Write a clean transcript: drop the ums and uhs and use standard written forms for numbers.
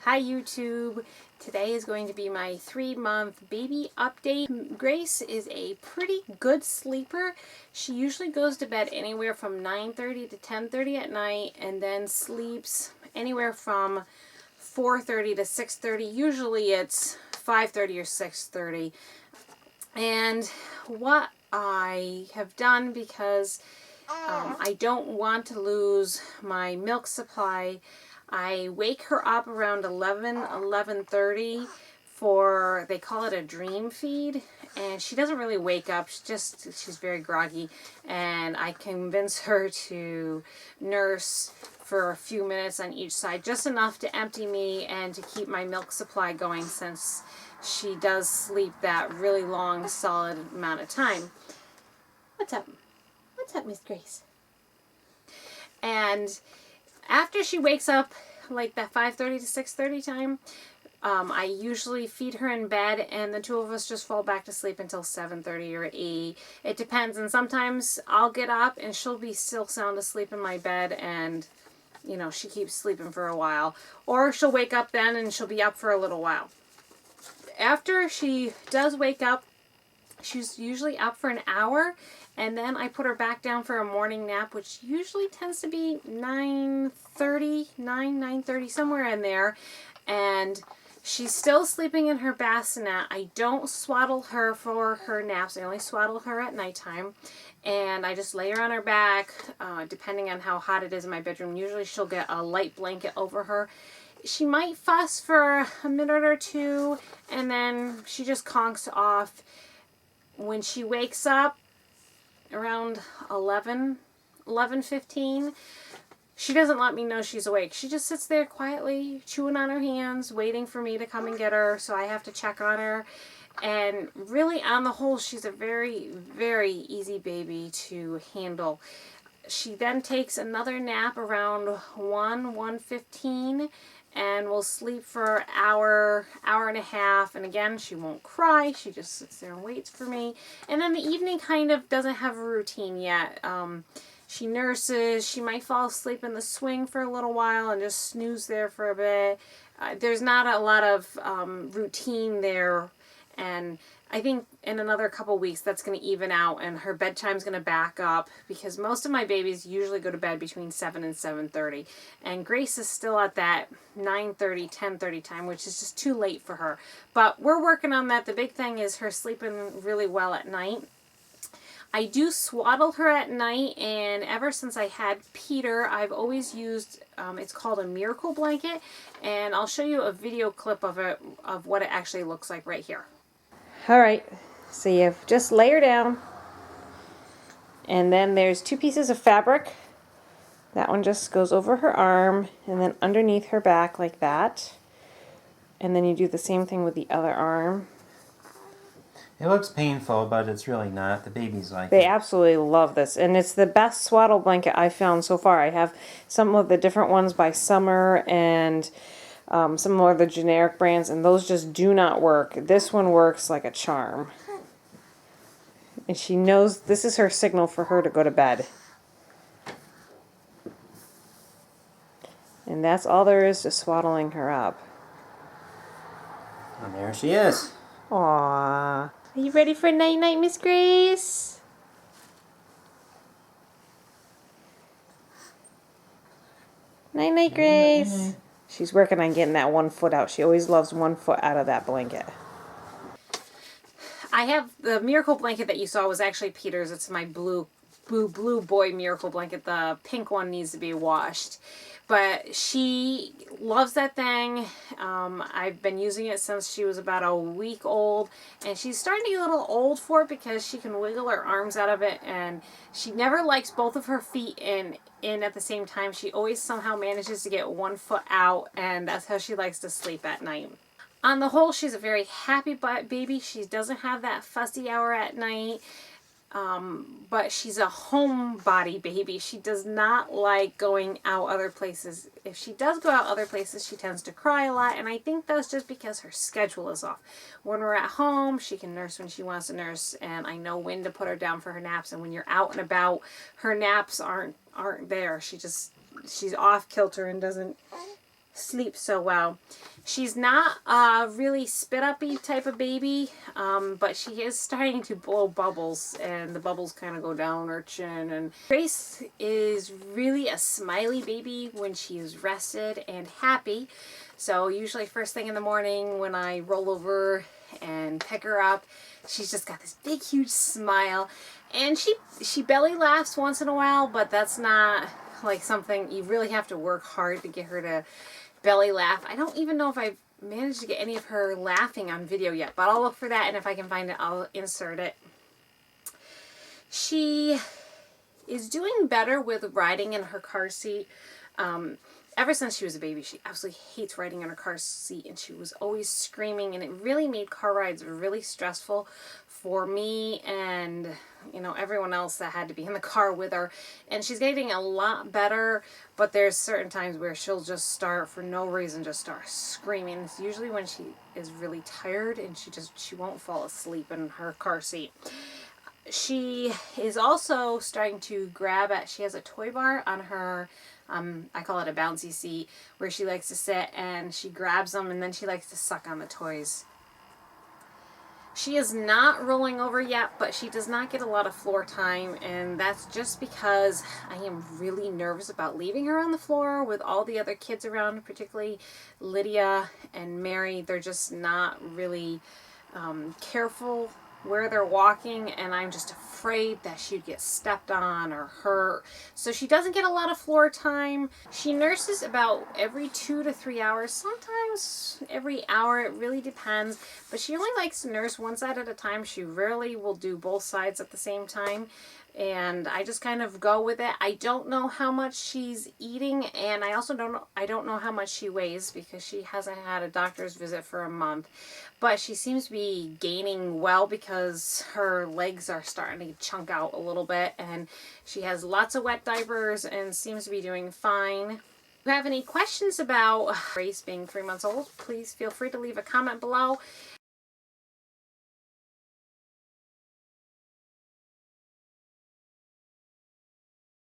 Hi YouTube! Today is going to be my 3-month baby update. Grace is a pretty good sleeper. She usually goes to bed anywhere from 9:30 to 10:30 at night and then sleeps anywhere from 4:30 to 6:30. Usually it's 5:30 or 6:30. And what I have done, because I don't want to lose my milk supply, I wake her up around 11:30 for, they call it a dream feed, and she doesn't really wake up. She's very groggy, and I convince her to nurse for a few minutes on each side, just enough to empty me and to keep my milk supply going, since she does sleep that really long, solid amount of time. What's up? What's up, Miss Grace? And after she wakes up, like that 5:30 to 6:30 time, I usually feed her in bed, and the two of us just fall back to sleep until 7:30 or 8. It depends, and sometimes I'll get up and she'll be still sound asleep in my bed, and you know, she keeps sleeping for a while. Or she'll wake up then and she'll be up for a little while. After she does wake up, she's usually up for an hour, and then I put her back down for a morning nap, which usually tends to be 9:30, somewhere in there. And she's still sleeping in her bassinet. I don't swaddle her for her naps. I only swaddle her at nighttime. And I just lay her on her back, depending on how hot it is in my bedroom. Usually she'll get a light blanket over her. She might fuss for a minute or two, and then she just conks off. When she wakes up around 11:15, she doesn't let me know she's awake. She just sits there quietly, chewing on her hands, waiting for me to come and get her, so I have to check on her. And really, on the whole, she's a very, very easy baby to handle. She then takes another nap around 1:15, and will sleep for an hour and a half. And again, she won't cry. She just sits there and waits for me. And then the evening kind of doesn't have a routine yet. She nurses. She might fall asleep in the swing for a little while and just snooze there for a bit. There's not a lot of routine there. And I think in another couple weeks that's going to even out, and her bedtime's going to back up, because most of my babies usually go to bed between 7 and 7:30. And Grace is still at that 9:30, 10:30 time, which is just too late for her. But we're working on that. The big thing is her sleeping really well at night. I do swaddle her at night, and ever since I had Peter, I've always used, it's called a miracle blanket, and I'll show you a video clip of it, of what it actually looks like right here. Alright, so you just lay her down, and then there's 2 pieces of fabric. That one just goes over her arm, and then underneath her back like that. And then you do the same thing with the other arm. It looks painful, but it's really not. The babies like it. They absolutely love this, and it's the best swaddle blanket I've found so far. I have some of the different ones by Summer and some more of the generic brands, and those just do not work. This one works like a charm. And she knows this is her signal for her to go to bed. And that's all there is to swaddling her up. And there she is. Aww. Are you ready for night-night, Miss Grace? Night-night, Grace. Night-night. She's working on getting that 1 foot out. She always loves 1 foot out of that blanket. I have the miracle blanket that you saw was actually Peter's. It's my blue boy miracle blanket. The pink one needs to be washed. But she loves that thing. I've been using it since she was about a week old, and she's starting to get a little old for it because she can wiggle her arms out of it, and she never likes both of her feet in at the same time. She always somehow manages to get 1 foot out, and that's how she likes to sleep at night. On the whole, she's a very happy baby. She doesn't have that fussy hour at night. But she's a homebody baby. She does not like going out other places. If she does go out other places, she tends to cry a lot, and I think that's just because her schedule is off. When we're at home, she can nurse when she wants to nurse, and I know when to put her down for her naps, and when you're out and about, her naps aren't there. She's off kilter and doesn't sleep so well. She's not a really spit-uppy type of baby, but she is starting to blow bubbles, and the bubbles kind of go down her chin. And Grace is really a smiley baby when she is rested and happy. So usually first thing in the morning when I roll over and pick her up, she's just got this big, huge smile. And she belly laughs once in a while, but that's not like something you really have to work hard to get her to belly laugh. I don't even know if I've managed to get any of her laughing on video yet, but I'll look for that, and if I can find it, I'll insert it. She is doing better with riding in her car seat. Ever since she was a baby, she absolutely hates riding in her car seat, and she was always screaming, and it really made car rides really stressful for me and, you know, everyone else that had to be in the car with her. And she's getting a lot better, but there's certain times where she'll just start, for no reason, just start screaming. It's usually when she is really tired and she won't fall asleep in her car seat. She is also starting to grab at, she has a toy bar on her, I call it a bouncy seat, where she likes to sit, and she grabs them and then she likes to suck on the toys. She is not rolling over yet, but she does not get a lot of floor time, and that's just because I am really nervous about leaving her on the floor with all the other kids around, particularly Lydia and Mary. They're just not really careful where they're walking, and I'm just afraid that she'd get stepped on or hurt. So she doesn't get a lot of floor time. She nurses about every 2 to 3 hours, sometimes every hour. It really depends, but she only likes to nurse one side at a time. She rarely will do both sides at the same time, and I just kind of go with it. I don't know how much she's eating, and I also don't know how much she weighs, because she hasn't had a doctor's visit for a month. But she seems to be gaining well, because her legs are starting to chunk out a little bit, and she has lots of wet diapers and seems to be doing fine. If you have any questions about Grace being 3 months old, please feel free to leave a comment below.